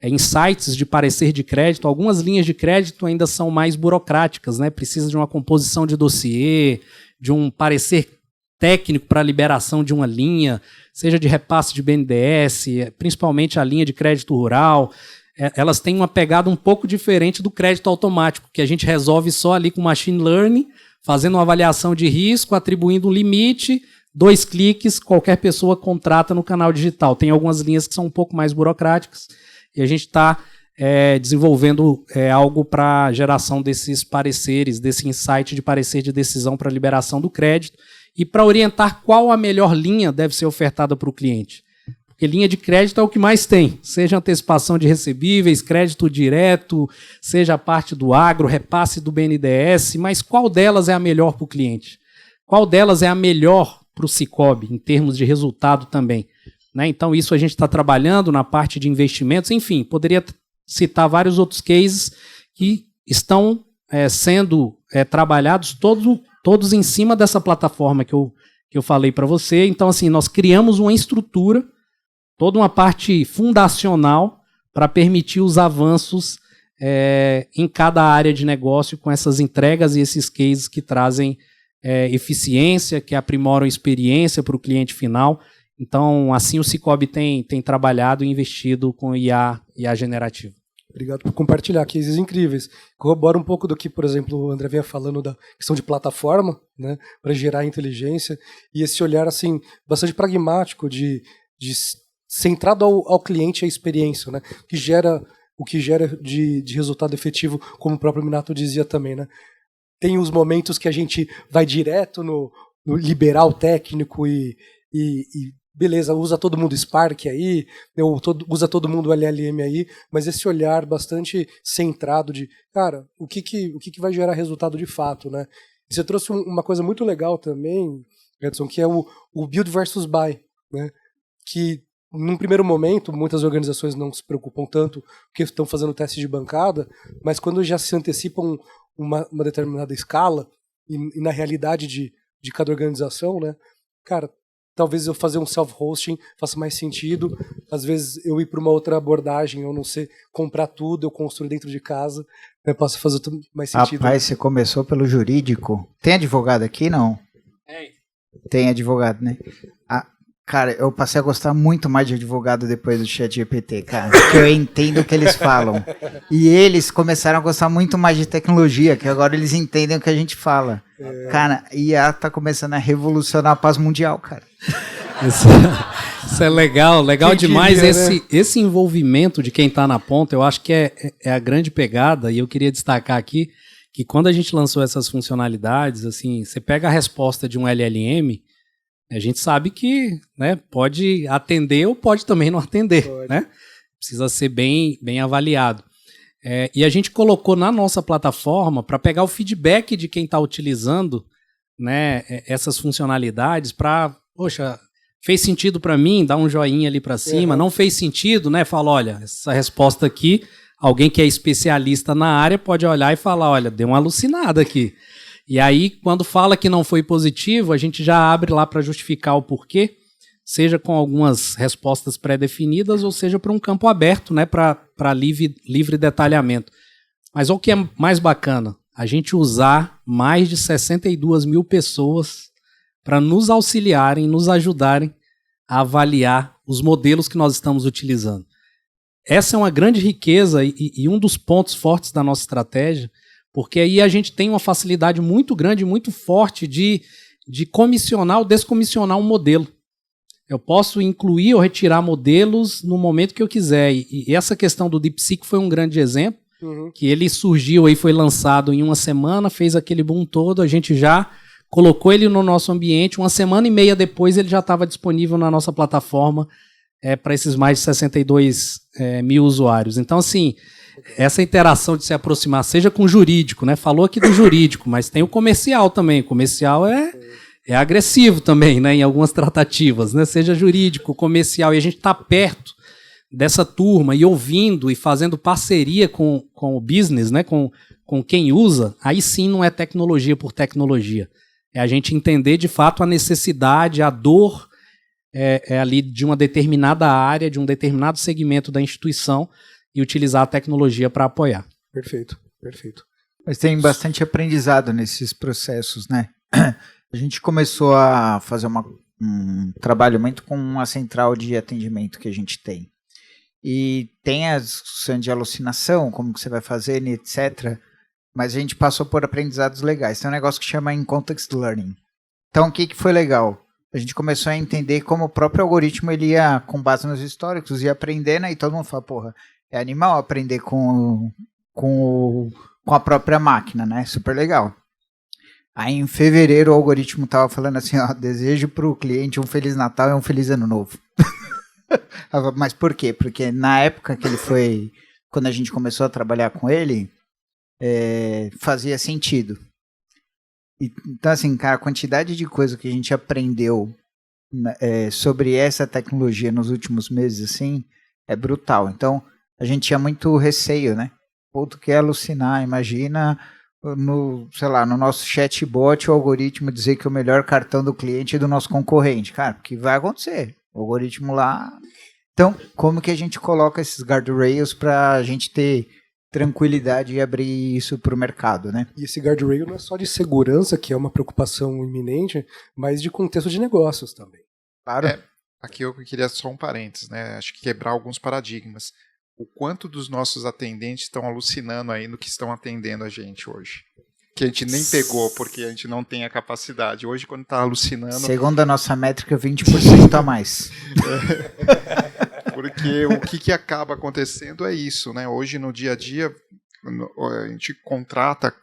insights de parecer de crédito. Algumas linhas de crédito ainda são mais burocráticas, né? Precisa de uma composição de dossiê, de um parecer técnico para a liberação de uma linha, seja de repasse de BNDES, principalmente a linha de crédito rural. Elas têm uma pegada um pouco diferente do crédito automático, que a gente resolve só ali com machine learning, fazendo uma avaliação de risco, atribuindo um limite, 2 cliques, qualquer pessoa contrata no canal digital. Tem algumas linhas que são um pouco mais burocráticas e a gente está desenvolvendo algo para geração desses pareceres, desse insight de parecer de decisão para liberação do crédito e para orientar qual a melhor linha deve ser ofertada para o cliente. Porque linha de crédito é o que mais tem, seja antecipação de recebíveis, crédito direto, seja a parte do agro, repasse do BNDES, mas qual delas é a melhor para o cliente? Qual delas é a melhor para o Sicoob, em termos de resultado também? Né? Então isso a gente está trabalhando na parte de investimentos, enfim, poderia citar vários outros cases que estão sendo trabalhados todos em cima dessa plataforma que eu falei para você. Então, assim, nós criamos uma estrutura, toda uma parte fundacional para permitir os avanços em cada área de negócio com essas entregas e esses cases que trazem eficiência, que aprimoram a experiência para o cliente final. Então, assim o Sicoob tem trabalhado e investido com IA generativa. Obrigado por compartilhar cases incríveis. Corrobora um pouco do que, por exemplo, o André vinha falando da questão de plataforma, né, para gerar inteligência, e esse olhar assim bastante pragmático de centrado ao cliente, a experiência, né, o que gera de resultado efetivo, como o próprio Minato dizia também, né. Tem os momentos que a gente vai direto no liberal técnico e beleza, usa todo mundo Spark aí, usa todo mundo LLM aí, mas esse olhar bastante centrado de, cara, o que vai gerar resultado de fato, né? E você trouxe uma coisa muito legal também, Edson, que é o build versus buy, né? Que num primeiro momento, muitas organizações não se preocupam tanto porque estão fazendo teste de bancada, mas quando já se antecipam uma determinada escala e na realidade de cada organização, né? Cara, talvez eu fazer um self-hosting faça mais sentido. Às vezes eu ir para uma outra abordagem, eu não sei comprar tudo, eu construir dentro de casa, né, posso fazer tudo mais sentido. Rapaz, você começou pelo jurídico. Tem advogado aqui, não? Tem advogado, né? Cara, eu passei a gostar muito mais de advogado depois do ChatGPT, cara. Porque eu entendo o que eles falam. E eles começaram a gostar muito mais de tecnologia, que agora eles entendem o que a gente fala. Cara, IA tá começando a revolucionar a paz mundial, cara. Isso é legal demais. Esse envolvimento de quem está na ponta, eu acho que é a grande pegada, e eu queria destacar aqui que quando a gente lançou essas funcionalidades, assim, você pega a resposta de um LLM, a gente sabe que, né, pode atender ou pode também não atender, né? Precisa ser bem avaliado. E a gente colocou na nossa plataforma para pegar o feedback de quem está utilizando, né, essas funcionalidades para, poxa, fez sentido para mim, dá um joinha ali para cima, não fez sentido, né? Fala, olha, essa resposta aqui, alguém que é especialista na área pode olhar e falar, olha, deu uma alucinada aqui. E aí, quando fala que não foi positivo, a gente já abre lá para justificar o porquê, seja com algumas respostas pré-definidas ou seja para um campo aberto, né, para livre detalhamento. Mas o que é mais bacana? A gente usar mais de 62 mil pessoas para nos auxiliarem, nos ajudarem a avaliar os modelos que nós estamos utilizando. Essa é uma grande riqueza e um dos pontos fortes da nossa estratégia, porque aí a gente tem uma facilidade muito grande, muito forte de comissionar ou descomissionar um modelo. Eu posso incluir ou retirar modelos no momento que eu quiser. E essa questão do DeepSeek foi um grande exemplo, que ele surgiu e foi lançado em uma semana, fez aquele boom todo, a gente já colocou ele no nosso ambiente, uma semana e meia depois ele já estava disponível na nossa plataforma para esses mais de 62 mil usuários. Então, assim, essa interação de se aproximar, seja com o jurídico, né? Falou aqui do jurídico, mas tem o comercial também. O comercial é agressivo também, né? Em algumas tratativas, né? Seja jurídico, comercial, e a gente está perto dessa turma e ouvindo e fazendo parceria com o business, né? Com quem usa, aí sim não é tecnologia por tecnologia. É a gente entender de fato a necessidade, a dor ali de uma determinada área, de um determinado segmento da instituição e utilizar a tecnologia para apoiar. Perfeito, perfeito. Mas tem bastante aprendizado nesses processos, né? A gente começou a fazer um trabalho muito com a central de atendimento que a gente tem. E tem a discussão de alucinação, como que você vai fazer, etc., mas a gente passou por aprendizados legais. Tem um negócio que chama In Context Learning. Então, o que foi legal? A gente começou a entender como o próprio algoritmo ele ia, com base nos históricos, ia aprendendo, e todo mundo fala, porra, é animal aprender com a própria máquina, né? Super legal. Aí, em fevereiro, o algoritmo estava falando assim, ó, desejo para o cliente um Feliz Natal e um Feliz Ano Novo. Mas por quê? Porque na época que ele foi, quando a gente começou a trabalhar com ele, fazia sentido. Então, assim, cara, a quantidade de coisa que a gente aprendeu sobre essa tecnologia nos últimos meses, assim, é brutal. Então, a gente tinha muito receio, né? Pô, tu quer alucinar, imagina no nosso chatbot o algoritmo dizer que o melhor cartão do cliente é do nosso concorrente. Cara, porque vai acontecer. O algoritmo lá... Então, como que a gente coloca esses guardrails para a gente ter tranquilidade e abrir isso para o mercado, né? E esse guardrail não é só de segurança, que é uma preocupação iminente, mas de contexto de negócios também. Claro. Aqui eu queria só um parênteses, né? Acho que quebrar alguns paradigmas. O quanto dos nossos atendentes estão alucinando aí no que estão atendendo a gente hoje? Que a gente nem pegou, porque a gente não tem a capacidade. Hoje, quando está alucinando... Segundo a nossa métrica, 20% a mais. Porque o que acaba acontecendo é isso, né? Hoje, no dia a dia, a gente contrata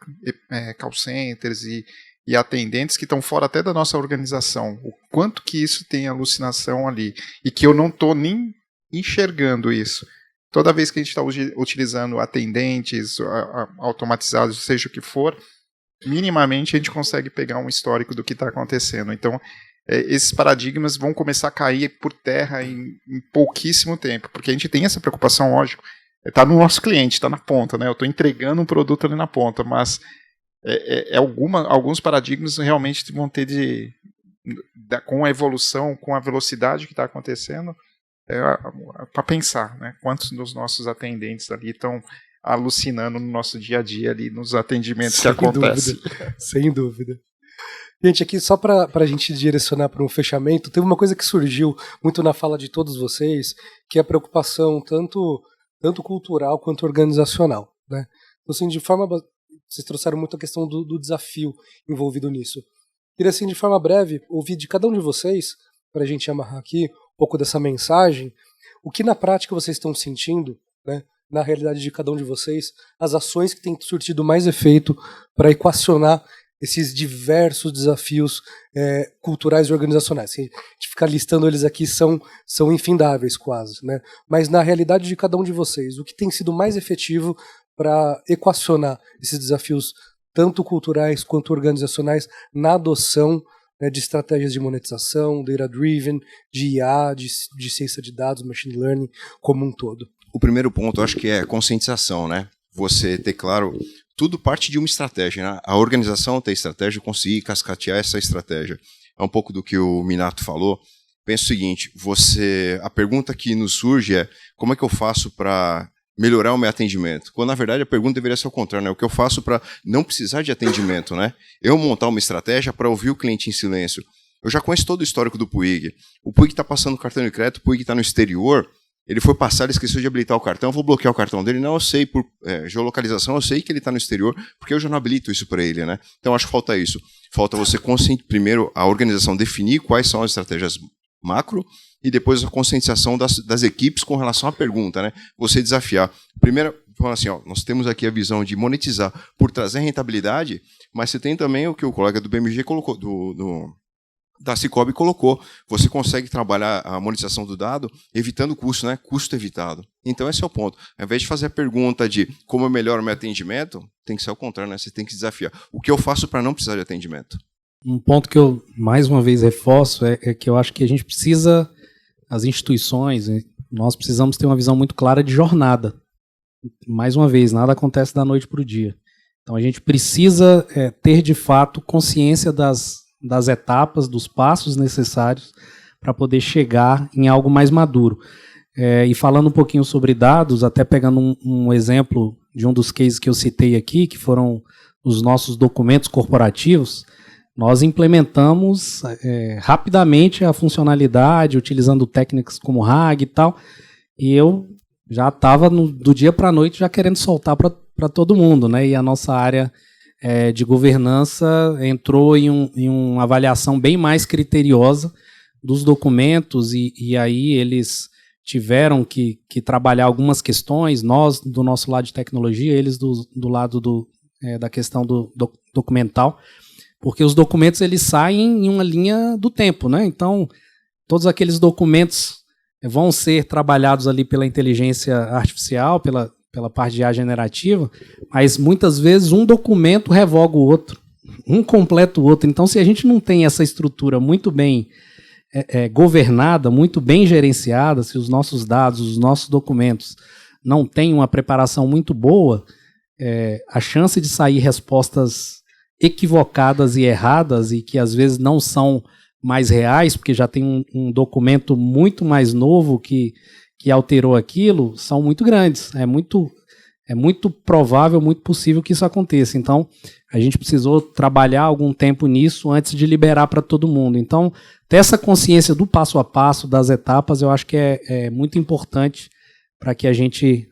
call centers e atendentes que estão fora até da nossa organização. O quanto que isso tem alucinação ali. E que eu não estou nem enxergando isso. Toda vez que a gente está utilizando atendentes automatizados, seja o que for, minimamente a gente consegue pegar um histórico do que está acontecendo. Então, esses paradigmas vão começar a cair por terra em pouquíssimo tempo, porque a gente tem essa preocupação, lógico, está no nosso cliente, está na ponta, né? Eu estou entregando um produto ali na ponta, mas alguns paradigmas realmente vão ter com a evolução, com a velocidade que está acontecendo, para pensar, né? Quantos dos nossos atendentes ali estão alucinando no nosso dia a dia ali, nos atendimentos que acontecem. Sem dúvida. Gente, aqui só para a gente direcionar para um fechamento, teve uma coisa que surgiu muito na fala de todos vocês, que é a preocupação tanto cultural quanto organizacional, né? Então, assim, vocês trouxeram muito a questão do desafio envolvido nisso. Queria, assim, de forma breve, ouvir de cada um de vocês, para a gente amarrar aqui um pouco dessa mensagem, o que na prática vocês estão sentindo, né, na realidade de cada um de vocês, as ações que têm surtido mais efeito para equacionar esses diversos desafios culturais e organizacionais. Se a gente ficar listando eles aqui, são infindáveis quase, né? Mas na realidade de cada um de vocês, o que tem sido mais efetivo para equacionar esses desafios tanto culturais quanto organizacionais na adoção, né, de estratégias de monetização, data-driven, de IA, de ciência de dados, machine learning, como um todo? O primeiro ponto, eu acho que é conscientização, né? Você ter claro, tudo parte de uma estratégia, né? A organização ter estratégia, conseguir cascatear essa estratégia. É um pouco do que o Minato falou. Pensa o seguinte, a pergunta que nos surge é, como é que eu faço para melhorar o meu atendimento? Quando, na verdade, a pergunta deveria ser o contrário, né? O que eu faço para não precisar de atendimento, né? Eu montar uma estratégia para ouvir o cliente em silêncio. Eu já conheço todo o histórico do Puig. O Puig está passando cartão de crédito, o Puig está no exterior, ele foi passar, ele esqueceu de habilitar o cartão, eu vou bloquear o cartão dele. Não, eu sei, por geolocalização, eu sei que ele está no exterior, porque eu já não habilito isso para ele, né? Então, acho que falta isso. Falta você primeiro, a organização definir quais são as estratégias macro, e depois a conscientização das equipes com relação à pergunta, né? Você desafiar. Primeiro, falando assim, ó, nós temos aqui a visão de monetizar por trazer rentabilidade, mas você tem também o que o colega do BMG colocou, da Cicobi colocou. Você consegue trabalhar a monetização do dado evitando custo, né? Custo evitado. Então, esse é o ponto. Ao invés de fazer a pergunta de como eu melhoro o meu atendimento, tem que ser o contrário, né? Você tem que desafiar. O que eu faço para não precisar de atendimento? Um ponto que eu, mais uma vez, reforço é que eu acho que a gente precisa, as instituições, nós precisamos ter uma visão muito clara de jornada. Mais uma vez, nada acontece da noite para o dia. Então, a gente precisa ter, de fato, consciência das etapas, dos passos necessários para poder chegar em algo mais maduro. E falando um pouquinho sobre dados, até pegando um exemplo de um dos cases que eu citei aqui, que foram os nossos documentos corporativos, nós implementamos rapidamente a funcionalidade, utilizando técnicas como RAG e tal, e eu já estava do dia para a noite já querendo soltar para todo mundo, né? E a nossa área de governança entrou em uma avaliação bem mais criteriosa dos documentos, e aí eles tiveram que trabalhar algumas questões, nós do nosso lado de tecnologia, eles do lado da questão do documental, porque os documentos eles saem em uma linha do tempo, né? Então, todos aqueles documentos vão ser trabalhados ali pela inteligência artificial, pela parte de IA generativa, mas muitas vezes um documento revoga o outro, um completa o outro. Então, se a gente não tem essa estrutura muito bem governada, muito bem gerenciada, se os nossos dados, os nossos documentos não têm uma preparação muito boa, a chance de sair respostas equivocadas e erradas, e que às vezes não são mais reais, porque já tem um documento muito mais novo que alterou aquilo, são muito grandes. É muito provável, muito possível que isso aconteça. Então, a gente precisou trabalhar algum tempo nisso antes de liberar para todo mundo. Então, ter essa consciência do passo a passo, das etapas, eu acho que é muito importante para que a gente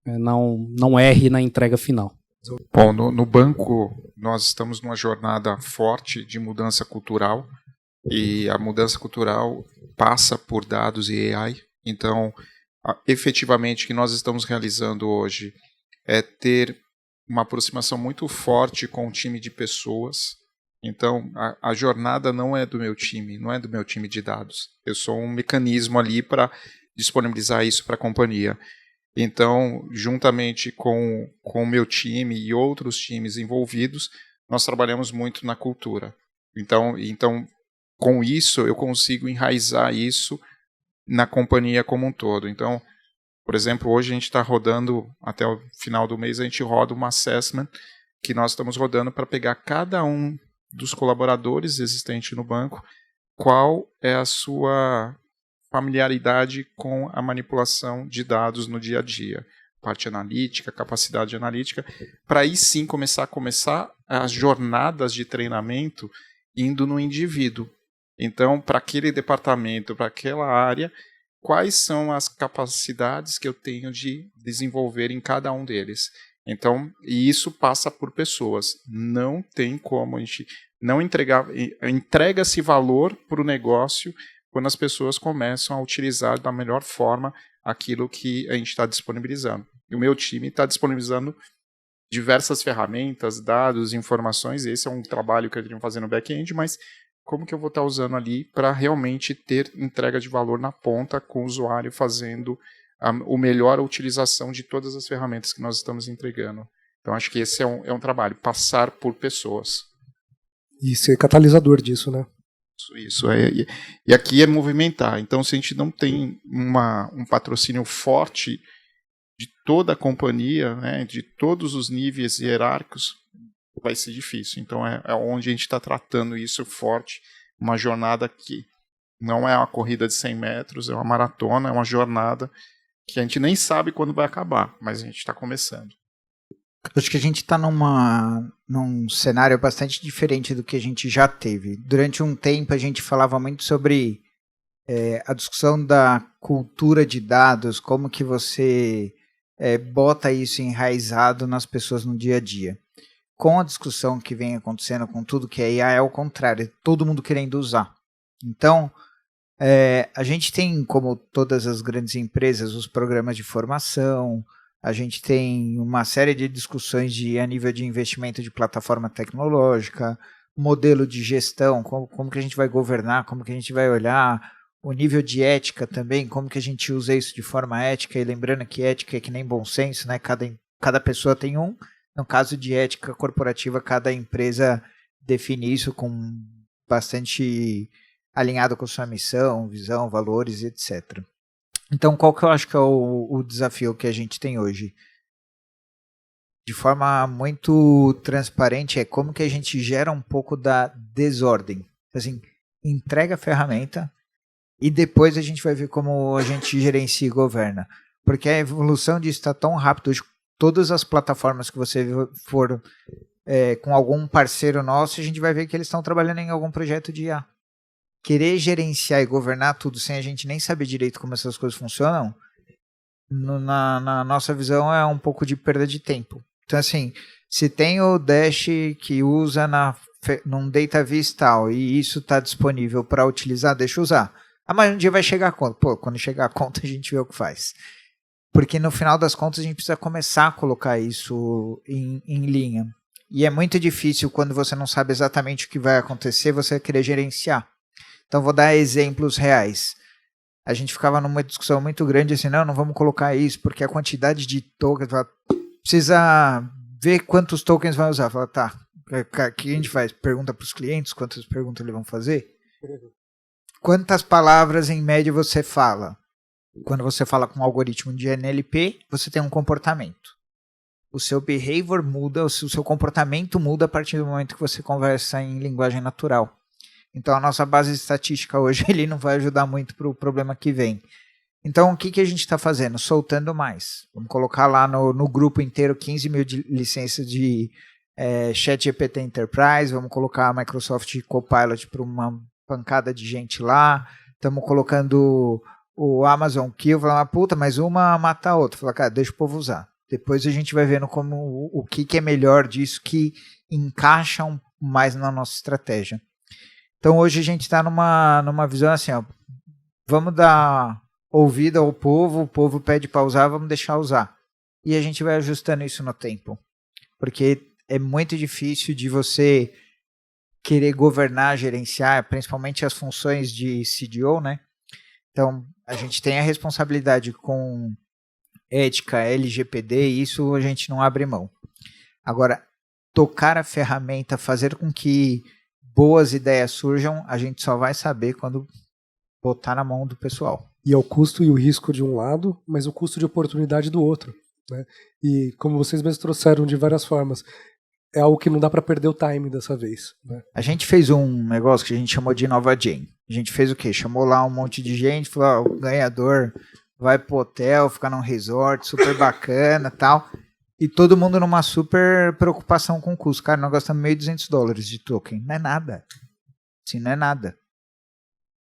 não erre na entrega final. Bom, no banco nós estamos numa jornada forte de mudança cultural, e a mudança cultural passa por dados e AI. Então, efetivamente, o que nós estamos realizando hoje é ter uma aproximação muito forte com o time de pessoas. Então, a jornada não é do meu time, não é do meu time de dados. Eu sou um mecanismo ali para disponibilizar isso para a companhia. Então, juntamente com o meu time e outros times envolvidos, nós trabalhamos muito na cultura. Então, com isso, eu consigo enraizar isso na companhia como um todo. Então, por exemplo, hoje a gente está rodando, até o final do mês, a gente roda uma assessment que nós estamos rodando para pegar cada um dos colaboradores existentes no banco, qual é a sua familiaridade com a manipulação de dados no dia a dia. parte analítica, capacidade analítica, para aí sim começar as jornadas de treinamento indo no indivíduo. Então, para aquele departamento, para aquela área, quais são as capacidades que eu tenho de desenvolver em cada um deles? Então, e isso passa por pessoas. Não tem como a gente não entrega-se valor para o negócio quando as pessoas começam a utilizar da melhor forma aquilo que a gente está disponibilizando. E o meu time está disponibilizando diversas ferramentas, dados, informações. Esse é um trabalho que eu tenho que fazer no back-end, mas como que eu vou estar usando ali para realmente ter entrega de valor na ponta com o usuário fazendo o melhor utilização de todas as ferramentas que nós estamos entregando. Então, acho que esse é um trabalho, passar por pessoas. E ser catalisador disso, né? Isso. E aqui é movimentar. Então, se a gente não tem um patrocínio forte de toda a companhia, né, de todos os níveis hierárquicos, vai ser difícil. Então, é onde a gente está tratando isso forte. Uma jornada que não é uma corrida de 100 metros, é uma maratona, é uma jornada que a gente nem sabe quando vai acabar, mas a gente está começando. Acho que a gente está num cenário bastante diferente do que a gente já teve. Durante um tempo a gente falava muito sobre a discussão da cultura de dados, como que você bota isso enraizado nas pessoas no dia a dia. Com a discussão que vem acontecendo com tudo que é AI, é o contrário, é todo mundo querendo usar. Então, a gente tem, como todas as grandes empresas, os programas de formação, a gente tem uma série de discussões a nível de investimento de plataforma tecnológica, modelo de gestão, como que a gente vai governar, como que a gente vai olhar, o nível de ética também, como que a gente usa isso de forma ética, e lembrando que ética é que nem bom senso, né? Cada pessoa tem um. No caso de ética corporativa, cada empresa define isso com bastante alinhado com sua missão, visão, valores, etc. Então, qual que eu acho que é o desafio que a gente tem hoje? De forma muito transparente, é como que a gente gera um pouco da desordem. Assim, entrega a ferramenta e depois a gente vai ver como a gente gerencia e governa. Porque a evolução disso está tão rápido hoje. Todas as plataformas que você for com algum parceiro nosso, a gente vai ver que eles estão trabalhando em algum projeto de IA. Querer gerenciar e governar tudo sem a gente nem saber direito como essas coisas funcionam, na nossa visão é um pouco de perda de tempo. Então, assim, se tem o Dash que usa num DataVis tal e isso está disponível para utilizar, deixa eu usar. Mas um dia vai chegar a conta. Pô, quando chegar a conta a gente vê o que faz. Porque no final das contas a gente precisa começar a colocar isso em linha. E é muito difícil quando você não sabe exatamente o que vai acontecer, você querer gerenciar. Então vou dar exemplos reais. A gente ficava numa discussão muito grande assim, não vamos colocar isso, porque a quantidade de tokens, precisa ver quantos tokens vai usar. Fala, tá, o que a gente faz? Pergunta para os clientes quantas perguntas eles vão fazer? Quantas palavras em média você fala? Quando você fala com um algoritmo de NLP, você tem um comportamento. O seu behavior muda, o seu comportamento muda a partir do momento que você conversa em linguagem natural. Então a nossa base estatística hoje ele não vai ajudar muito para o problema que vem. Então o que a gente está fazendo? Soltando mais. Vamos colocar lá no grupo inteiro 15 mil licenças de ChatGPT Enterprise, vamos colocar a Microsoft Copilot para uma pancada de gente lá, estamos colocando o Amazon Kill, falando, puta, mas uma mata a outra. Fala, cara, deixa o povo usar. Depois a gente vai vendo como o que é melhor disso, que encaixa mais na nossa estratégia. Então hoje a gente está numa visão assim, ó, vamos dar ouvido ao povo, o povo pede para usar, vamos deixar usar. E a gente vai ajustando isso no tempo. Porque é muito difícil de você querer governar, gerenciar, principalmente as funções de CDO, né? Então, a gente tem a responsabilidade com ética, LGPD, e isso a gente não abre mão. Agora, tocar a ferramenta, fazer com que boas ideias surjam, a gente só vai saber quando botar na mão do pessoal. E é o custo e o risco de um lado, mas o custo de oportunidade do outro, né? E como vocês mesmos trouxeram de várias formas, é algo que não dá para perder o time dessa vez, né? A gente fez um negócio que a gente chamou de Nova Gen. A gente fez o quê? Chamou lá um monte de gente, falou, o ganhador vai pro hotel, fica num resort super bacana e tal. E todo mundo numa super preocupação com o custo. Cara, nós gastamos $1.200 de token. Não é nada. Assim, não é nada.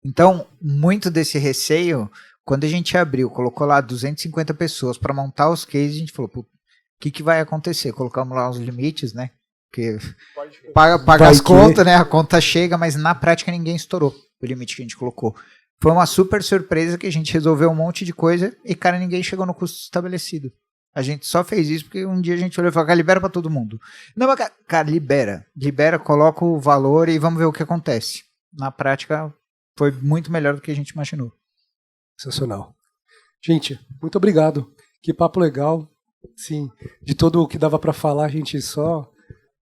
Então, muito desse receio, quando a gente abriu, colocou lá 250 pessoas para montar os cases, a gente falou, o que vai acontecer? Colocamos lá os limites, né? Porque paga as contas, né? A conta chega, mas na prática ninguém estourou o limite que a gente colocou. Foi uma super surpresa que a gente resolveu um monte de coisa e, cara, ninguém chegou no custo estabelecido. A gente só fez isso porque um dia a gente olhou e falou, cara, libera pra todo mundo. Não, mas, cara, libera, coloca o valor e vamos ver o que acontece. Na prática, foi muito melhor do que a gente imaginou. Sensacional. Gente, muito obrigado. Que papo legal. Sim, de todo o que dava para falar, a gente só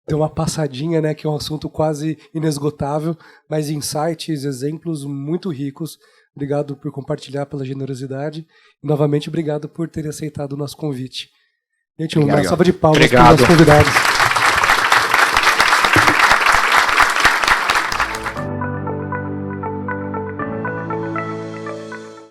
deu uma passadinha, né, que é um assunto quase inesgotável, mas insights, exemplos muito ricos. Obrigado por compartilhar, pela generosidade. E, novamente, obrigado por ter aceitado o nosso convite. Gente, uma salva de palmas para os nossos convidados.